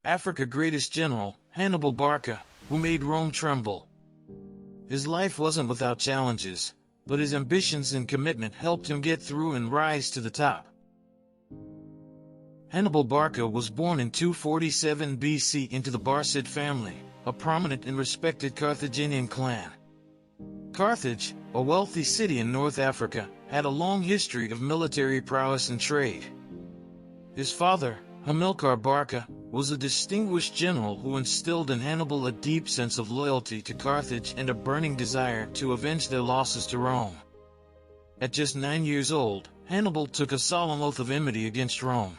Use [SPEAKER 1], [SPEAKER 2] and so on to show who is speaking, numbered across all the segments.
[SPEAKER 1] Africa's greatest general, Hannibal Barca, who made Rome tremble. His life wasn't without challenges, but his ambitions and commitment helped him get through and rise to the top. Hannibal Barca was born in 247 BC into the Barcid family, a prominent and respected Carthaginian clan. Carthage, a wealthy city in North Africa, had a long history of military prowess and trade. His father, Hannibal Barca, was a distinguished general who instilled in Hannibal a deep sense of loyalty to Carthage and a burning desire to avenge their losses to Rome. At just 9 years old, Hannibal took a solemn oath of enmity against Rome.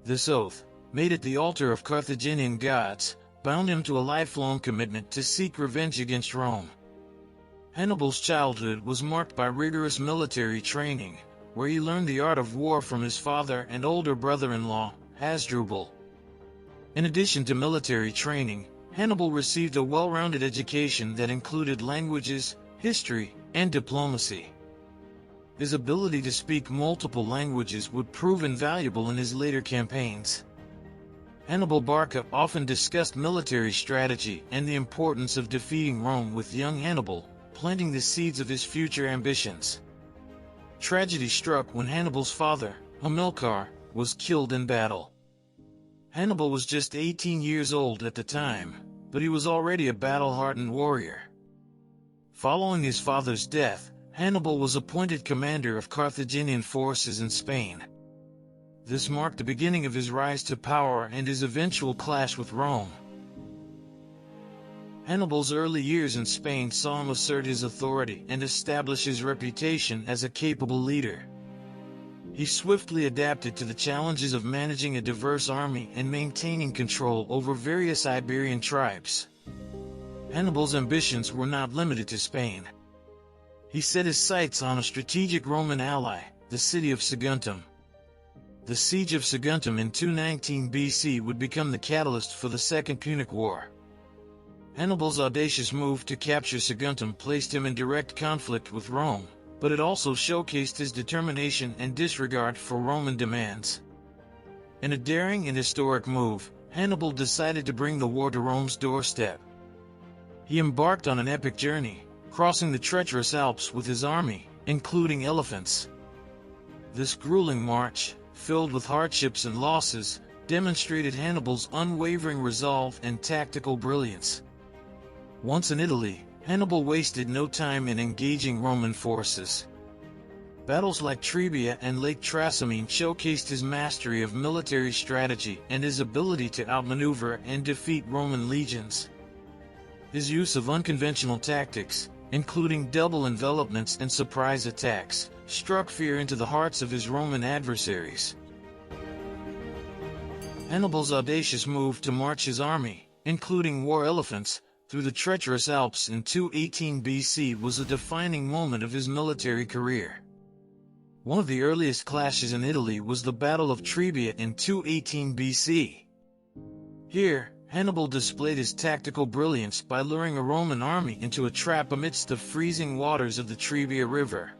[SPEAKER 1] This oath, made at the altar of Carthaginian gods, bound him to a lifelong commitment to seek revenge against Rome. Hannibal's childhood was marked by rigorous military training, where he learned the art of war from his father and older brother-in-law, Hasdrubal. In addition to military training, Hannibal received a well-rounded education that included languages, history, and diplomacy. His ability to speak multiple languages would prove invaluable in his later campaigns. Hannibal Barca often discussed military strategy and the importance of defeating Rome with young Hannibal, planting the seeds of his future ambitions. Tragedy struck when Hannibal's father, Hamilcar, was killed in battle. Hannibal was just 18 years old at the time, but he was already a battle-hardened warrior. Following his father's death, Hannibal was appointed commander of Carthaginian forces in Spain. This marked the beginning of his rise to power and his eventual clash with Rome. Hannibal's early years in Spain saw him assert his authority and establish his reputation as a capable leader. He swiftly adapted to the challenges of managing a diverse army and maintaining control over various Iberian tribes. Hannibal's ambitions were not limited to Spain. He set his sights on a strategic Roman ally, the city of Saguntum. The siege of Saguntum in 219 BC would become the catalyst for the Second Punic War. Hannibal's audacious move to capture Saguntum placed him in direct conflict with Rome, but it also showcased his determination and disregard for Roman demands. In a daring and historic move, Hannibal decided to bring the war to Rome's doorstep. He embarked on an epic journey, crossing the treacherous Alps with his army, including elephants. This grueling march, filled with hardships and losses, demonstrated Hannibal's unwavering resolve and tactical brilliance. Once in Italy, Hannibal wasted no time in engaging Roman forces. Battles like Trebia and Lake Trasimene showcased his mastery of military strategy and his ability to outmaneuver and defeat Roman legions. His use of unconventional tactics, including double envelopments and surprise attacks, struck fear into the hearts of his Roman adversaries. Hannibal's audacious move to march his army, including war elephants, through the treacherous Alps in 218 BC was a defining moment of his military career. One of the earliest clashes in Italy was the Battle of Trebia in 218 BC. Here, Hannibal displayed his tactical brilliance by luring a Roman army into a trap amidst the freezing waters of the Trebia River.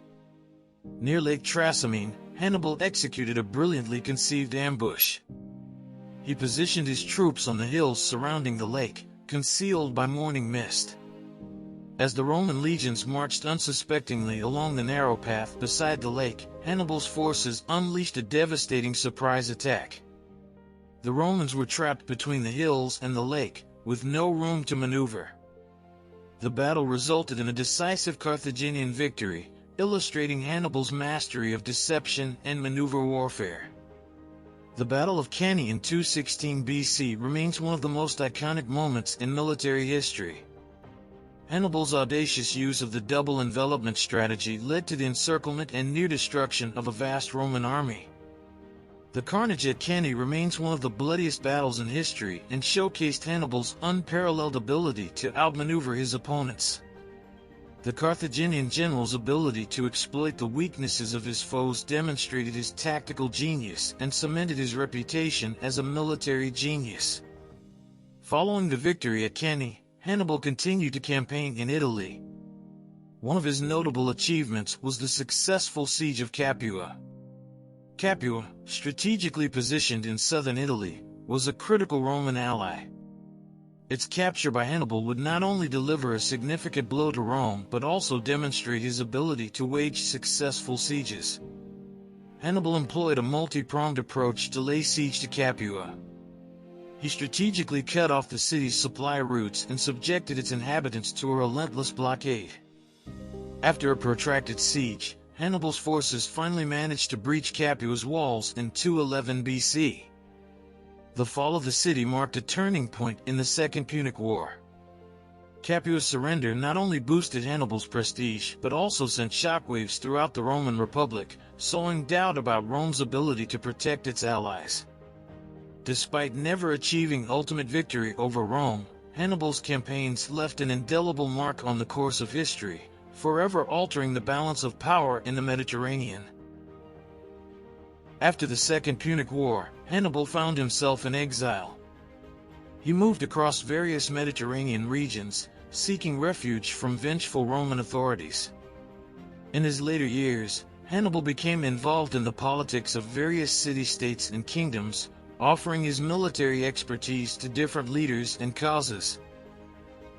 [SPEAKER 1] Near Lake Trasimene, Hannibal executed a brilliantly conceived ambush. He positioned his troops on the hills surrounding the lake, concealed by morning mist. As the Roman legions marched unsuspectingly along the narrow path beside the lake, Hannibal's forces unleashed a devastating surprise attack. The Romans were trapped between the hills and the lake, with no room to maneuver. The battle resulted in a decisive Carthaginian victory, illustrating Hannibal's mastery of deception and maneuver warfare. The Battle of Cannae in 216 BC remains one of the most iconic moments in military history. Hannibal's audacious use of the double envelopment strategy led to the encirclement and near destruction of a vast Roman army. The carnage at Cannae remains one of the bloodiest battles in history and showcased Hannibal's unparalleled ability to outmaneuver his opponents. The Carthaginian general's ability to exploit the weaknesses of his foes demonstrated his tactical genius and cemented his reputation as a military genius. Following the victory at Cannae, Hannibal continued to campaign in Italy. One of his notable achievements was the successful siege of Capua. Capua, strategically positioned in southern Italy, was a critical Roman ally. Its capture by Hannibal would not only deliver a significant blow to Rome but also demonstrate his ability to wage successful sieges. Hannibal employed a multi-pronged approach to lay siege to Capua. He strategically cut off the city's supply routes and subjected its inhabitants to a relentless blockade. After a protracted siege, Hannibal's forces finally managed to breach Capua's walls in 211 BC. The fall of the city marked a turning point in the Second Punic War. Capua's surrender not only boosted Hannibal's prestige but also sent shockwaves throughout the Roman Republic, sowing doubt about Rome's ability to protect its allies. Despite never achieving ultimate victory over Rome, Hannibal's campaigns left an indelible mark on the course of history, forever altering the balance of power in the Mediterranean. After the Second Punic War, Hannibal found himself in exile. He moved across various Mediterranean regions, seeking refuge from vengeful Roman authorities. In his later years, Hannibal became involved in the politics of various city-states and kingdoms, offering his military expertise to different leaders and causes.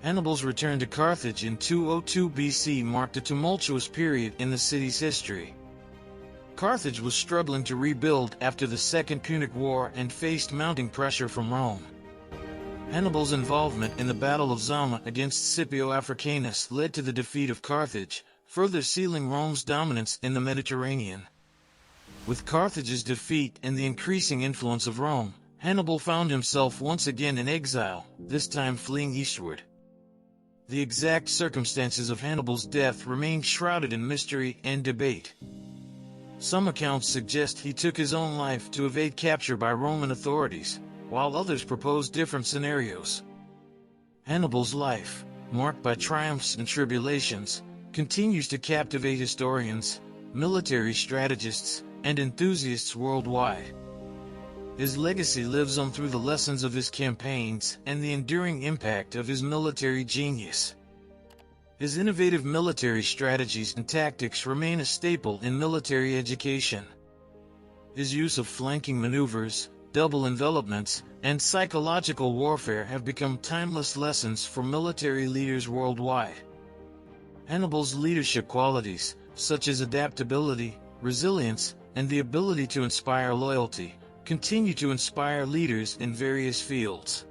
[SPEAKER 1] Hannibal's return to Carthage in 202 BC marked a tumultuous period in the city's history. Carthage was struggling to rebuild after the Second Punic War and faced mounting pressure from Rome. Hannibal's involvement in the Battle of Zama against Scipio Africanus led to the defeat of Carthage, further sealing Rome's dominance in the Mediterranean. With Carthage's defeat and the increasing influence of Rome, Hannibal found himself once again in exile, this time fleeing eastward. The exact circumstances of Hannibal's death remain shrouded in mystery and debate. Some accounts suggest he took his own life to evade capture by Roman authorities, while others propose different scenarios. Hannibal's life, marked by triumphs and tribulations, continues to captivate historians, military strategists, and enthusiasts worldwide. His legacy lives on through the lessons of his campaigns and the enduring impact of his military genius. His innovative military strategies and tactics remain a staple in military education. His use of flanking maneuvers, double envelopments, and psychological warfare have become timeless lessons for military leaders worldwide. Hannibal's leadership qualities, such as adaptability, resilience, and the ability to inspire loyalty, continue to inspire leaders in various fields.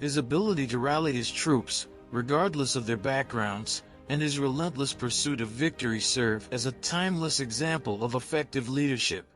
[SPEAKER 1] His ability to rally his troops, regardless of their backgrounds, and his relentless pursuit of victory serve as a timeless example of effective leadership.